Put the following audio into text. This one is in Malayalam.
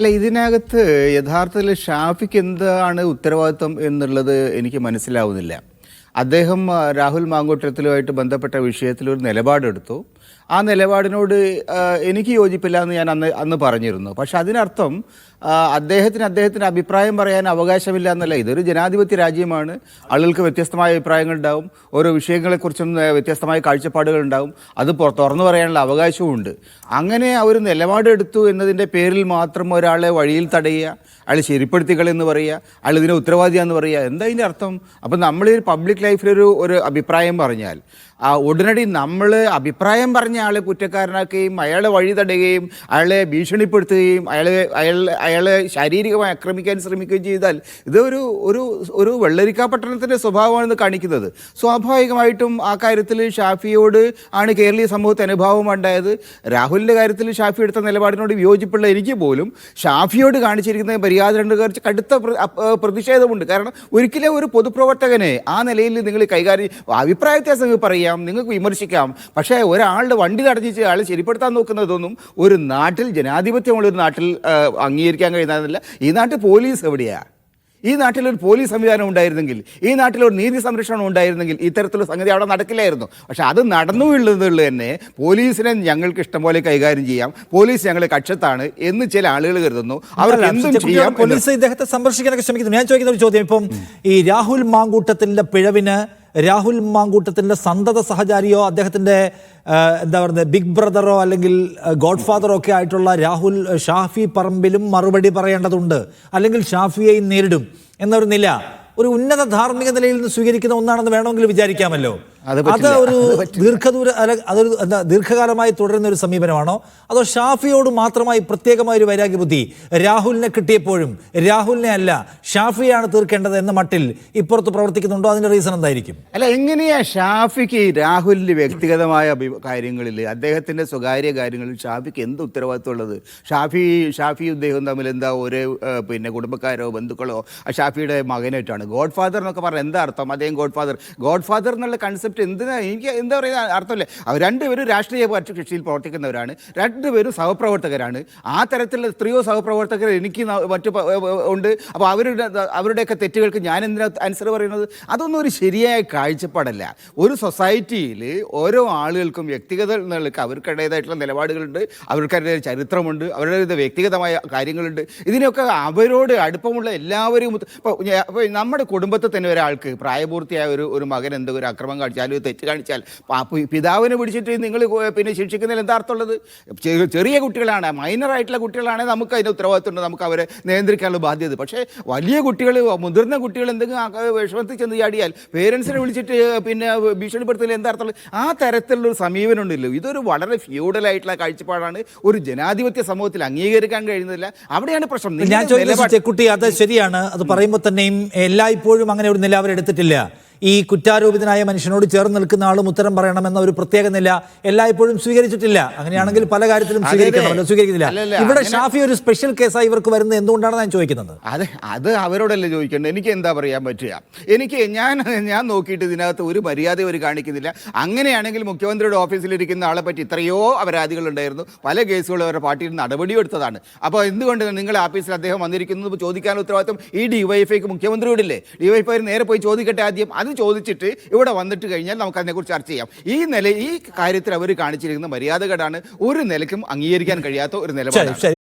അല്ല, ഇതിനകത്ത് യഥാർത്ഥത്തിൽ ഷാഫിക്ക് എന്താണ് ഉത്തരവാദിത്വം എന്നുള്ളത് എനിക്ക് മനസ്സിലാവുന്നില്ല. അദ്ദേഹം രാഹുൽ മാങ്കൂട്ടത്തിലുമായിട്ട് ബന്ധപ്പെട്ട വിഷയത്തിൽ ഒരു നിലപാടെടുത്തു. ആ നിലപാടിനോട് എനിക്ക് യോജിപ്പില്ല എന്ന് ഞാൻ അന്ന് പറഞ്ഞിരുന്നു. പക്ഷെ അതിനർത്ഥം അദ്ദേഹത്തിന് അഭിപ്രായം പറയാൻ അവകാശമില്ല എന്നല്ല. ഇതൊരു ജനാധിപത്യ രാജ്യമാണ്. ആളുകൾക്ക് വ്യത്യസ്തമായ അഭിപ്രായങ്ങൾ ഉണ്ടാവും. ഓരോ വിഷയങ്ങളെക്കുറിച്ചും വ്യത്യസ്തമായ കാഴ്ചപ്പാടുകൾ ഉണ്ടാവും. അത് തുറന്നു പറയാനുള്ള അവകാശവുമുണ്ട്. അങ്ങനെ ഒരു നിലപാടെടുത്തു എന്നതിൻ്റെ പേരിൽ മാത്രം ഒരാളെ വഴിയിൽ തടയുക, അയാൾ ശരിപ്പെടുത്തികളെന്ന് പറയുക, അയാൾ ഇതിനെ ഉത്തരവാദിയാന്ന് പറയുക, എന്താ ഇതിൻ്റെ അർത്ഥം? അപ്പം നമ്മൾ ഈ പബ്ലിക് ലൈഫിലൊരു അഭിപ്രായം പറഞ്ഞാൽ ഉടനടി നമ്മൾ അഭിപ്രായം പറഞ്ഞ ആളെ കുറ്റക്കാരനാക്കുകയും അയാളെ വഴി തടയുകയും അയാളെ ഭീഷണിപ്പെടുത്തുകയും അയാളെ ശാരീരികമായി ആക്രമിക്കാൻ ശ്രമിക്കുകയും ചെയ്താൽ ഇത് ഒരു വെള്ളരിക്കാപട്ടണത്തിൻ്റെ സ്വഭാവമാണെന്ന് കാണിക്കുന്നത്. സ്വാഭാവികമായിട്ടും ആ കാര്യത്തിൽ ഷാഫിയോട് ആണ് കേരളീയ സമൂഹത്തെ അനുഭാവം ഉണ്ടായത്. രാഹുലിൻ്റെ കാര്യത്തിൽ ഷാഫി എടുത്ത നിലപാടിനോട് വിയോജിപ്പുള്ള എനിക്ക് പോലും ഷാഫിയോട് കാണിച്ചിരിക്കുന്ന മര്യാദ കുറിച്ച് കടുത്ത പ്രതിഷേധമുണ്ട്. കാരണം ഒരിക്കലും ഒരു പൊതുപ്രവർത്തകനെ ആ നിലയിൽ നിങ്ങൾ കൈകാര്യം അഭിപ്രായ വ്യത്യാസം പറയാം, നിങ്ങൾക്ക് വിമർശിക്കാം, പക്ഷേ ഒരാളുടെ വണ്ടി തടഞ്ഞിച്ച് ആൾ ശരിപ്പെടുത്താൻ നോക്കുന്നതൊന്നും ഒരു നാട്ടിൽ, ജനാധിപത്യമുള്ളൊരു നാട്ടിൽ അംഗീകരിക്കാൻ കഴിയുന്നതല്ല. ഈ നാട്ടിൽ പോലീസ് എവിടെയാണ്? ഈ നാട്ടിലൊരു പോലീസ് സംവിധാനം ഉണ്ടായിരുന്നെങ്കിൽ, ഈ നാട്ടിലൊരു നീതി സംരക്ഷണം ഉണ്ടായിരുന്നെങ്കിൽ ഇത്തരത്തിലുള്ള സംഗതി അവിടെ നടക്കില്ലായിരുന്നു. പക്ഷെ അത് നടന്നു എന്നുള്ളത് തന്നെ പോലീസിനെ ഞങ്ങൾക്ക് ഇഷ്ടംപോലെ കൈകാര്യം ചെയ്യാം, പോലീസ് ഞങ്ങളെ കക്ഷത്താണ് എന്ന് ചില ആളുകൾ കരുതുന്നു. അവർക്ക് എന്തും ചെയ്യാം. പോലീസ് ഇദ്ദേഹത്തെ സന്ദർശിക്കാനൊക്കെ ശ്രമിക്കുന്നു. ഞാൻ ചോദിക്കുന്ന ഒരു ചോദ്യം, ഇപ്പം ഈ രാഹുൽ മാങ്കൂട്ടത്തിൻ്റെ പിഴവിന് രാഹുൽ മാങ്കൂട്ടത്തിൻ്റെ സന്തത സഹചാരിയോ അദ്ദേഹത്തിൻ്റെ എന്താ പറയുന്നത് ബിഗ് ബ്രദറോ അല്ലെങ്കിൽ ഗോഡ് ഫാദറോ ഒക്കെ ആയിട്ടുള്ള ഷാഫി പറമ്പിലും മറുപടി പറയേണ്ടതുണ്ട്, അല്ലെങ്കിൽ ഷാഫിയെയും നേരിടും എന്നൊരു നില ഒരു ഉന്നത ധാർമ്മിക നിലയിൽ നിന്ന് സ്വീകരിക്കുന്ന ഒന്നാണെന്ന് വേണമെങ്കിൽ വിചാരിക്കാമല്ലോ. അത് ഒരു ദീർഘകാലമായി തുടരുന്ന ഒരു സമീപനമാണോ, അതോ ഷാഫിയോട് മാത്രമായി പ്രത്യേകമായ ഒരു വൈരാഗ്യ ബുദ്ധി രാഹുലിനെ കിട്ടിയപ്പോഴും രാഹുലിനെ അല്ല ഷാഫിയാണ് തീർക്കേണ്ടത് എന്ന മട്ടിൽ ഇപ്പുറത്ത് പ്രവർത്തിക്കുന്നുണ്ടോ? അതിന്റെ റീസൺ എന്തായിരിക്കും? അല്ല, എങ്ങനെയാ ഷാഫിക്ക് രാഹുലിന്റെ വ്യക്തിഗതമായ കാര്യങ്ങളിൽ, അദ്ദേഹത്തിന്റെ സ്വകാര്യ കാര്യങ്ങളിൽ ഷാഫിക്ക് എന്ത് ഉത്തരവാദിത്വം ഉള്ളത്? ഷാഫി ഇദ്ദേഹം തമ്മിൽ എന്താ ഒരു കുടുംബക്കാരോ ബന്ധുക്കളോ? ഷാഫിയുടെ മകനായിട്ടാണ് ഗോഡ് ഫാദർ എന്നൊക്കെ പറഞ്ഞാൽ എന്താ അർത്ഥം? അദ്ദേഹം ഗോഡ് ഫാദർ എന്നുള്ള കൺസെപ്റ്റ് എന്തിനാ? എനിക്ക് എന്താ പറയുക, അർത്ഥമില്ല. അവർ രണ്ടുപേരും രാഷ്ട്രീയ കക്ഷിയിൽ പ്രവർത്തിക്കുന്നവരാണ്, രണ്ടുപേരും സഹപ്രവർത്തകരാണ്. ആ തരത്തിലുള്ള എത്രയോ സഹപ്രവർത്തകർ എനിക്ക് ഉണ്ട്. അപ്പോൾ അവരുടെയൊക്കെ തെറ്റുകൾക്ക് ഞാൻ എന്തിനാ ആൻസർ പറയുന്നത്? അതൊന്നും ഒരു ശരിയായ കാഴ്ചപ്പാടല്ല. ഒരു സൊസൈറ്റിയിൽ ഓരോ ആളുകൾക്കും വ്യക്തിഗത നിലക്ക് അവർക്കുടേതായിട്ടുള്ള നിലപാടുകളുണ്ട്, അവർക്കതിൻ്റെ ചരിത്രമുണ്ട്, അവരുടെ വ്യക്തിഗതമായ കാര്യങ്ങളുണ്ട്. ഇതിനൊക്കെ അവരോട് അടുപ്പമുള്ള എല്ലാവരും ഇപ്പോൾ നമ്മുടെ കുടുംബത്തിൽ തന്നെ ഒരാൾക്ക് പ്രായപൂർത്തിയായ ഒരു മകൻ എന്തെങ്കിലും അക്രമം കാണിച്ചാൽ, തെറ്റ് കാണിച്ചാൽ പിതാവിനെ പിടിച്ചിട്ട് നിങ്ങൾ ശിക്ഷിക്കുന്നതിൽ എന്താ അർത്ഥമുള്ളത്? ചെറിയ കുട്ടികളാണ്, മൈനറായിട്ടുള്ള കുട്ടികളാണെങ്കിൽ നമുക്ക് അതിൻ്റെ ഉത്തരവാദിത്തമുണ്ട്, നമുക്ക് അവരെ നിയന്ത്രിക്കാനുള്ള ബാധ്യത. പക്ഷേ വലിയ കുട്ടികൾ, മുതിർന്ന കുട്ടികൾ എന്തെങ്കിലും വിഷമത്തിൽ ചെന്ന് ചാടിയാൽ പേരൻസിനെ വിളിച്ചിട്ട് ഭീഷണിപ്പെടുത്തുന്നതിൽ എന്താ അർത്ഥമുള്ളത്? ആ തരത്തിലുള്ളൊരു സമീപനം ഉണ്ടല്ലോ. ഇതൊരു വളരെ ഫ്യൂഡലായിട്ടുള്ള കാഴ്ചപ്പാടാണ്, ഒരു ജനാധിപത്യ സമൂഹത്തിൽ അംഗീകരിക്കാൻ കഴിയുന്നില്ല. അവിടെയാണ് പ്രശ്നം. ഞാൻ ചോദിച്ചേക്കുട്ടി, അത് ശരിയാണ്. അത് പറയുമ്പോൾ തന്നെയും എല്ലായ്പ്പോഴും അങ്ങനെ ഒരു നില അവരെടുത്തിട്ടില്ല. ഈ കുറ്റാരോപിതനായ മനുഷ്യനോട് ചേർന്ന് നിൽക്കുന്ന ആളും ഉത്തരം പറയണമെന്ന ഒരു പ്രത്യേക നില എല്ലായ്പ്പോഴും സ്വീകരിച്ചിട്ടില്ല. അങ്ങനെയാണെങ്കിൽ പല കാര്യത്തിലും സ്വീകരിക്കുന്നില്ല. ഇവിടെ ഷാഫി ഒരു സ്പെഷ്യൽ കേസായി ഇവർക്ക് വരുന്നത് എന്തുകൊണ്ടാണ് ഞാൻ ചോദിക്കുന്നത്? അത് അവരോടല്ലേ ചോദിക്കേണ്ടത്. എനിക്ക് എന്താ പറയാൻ പറ്റുക? ഞാൻ നോക്കിയിട്ട് ഇതിനകത്ത് ഒരു മര്യാദ അവർ കാണിക്കുന്നില്ല. അങ്ങനെയാണെങ്കിൽ മുഖ്യമന്ത്രിയുടെ ഓഫീസിലിരിക്കുന്ന ആളെ പറ്റി ഇത്രയോ പരാതികളുണ്ടായിരുന്നു, പല കേസുകളും അവരുടെ പാർട്ടിയിൽ നടപടിയെടുത്തതാണ്. അപ്പോൾ എന്തുകൊണ്ട് നിങ്ങളുടെ ഓഫീസിൽ അദ്ദേഹം വന്നിരിക്കുന്നത് ചോദിക്കാൻ ഉത്തരവാദിത്വം ഈ ഡിവൈഎഫ്ഐക്ക് മുഖ്യമന്ത്രിയോടില്ലേ? ഡിവൈഎഫ്ഐ നേരെ പോയി ചോദിക്കട്ടെ ആദ്യം. അത് ചോദിച്ചിട്ട് ഇവിടെ വന്നിട്ട് കഴിഞ്ഞാൽ നമുക്ക് അതിനെക്കുറിച്ച് ചർച്ച ചെയ്യാം. ഈ കാര്യത്തിൽ അവർ കാണിച്ചിരിക്കുന്ന മര്യാദകേടാണ്, ഒരു നിലയ്ക്കും അംഗീകരിക്കാൻ കഴിയാത്ത ഒരു നിലപാടാണ്.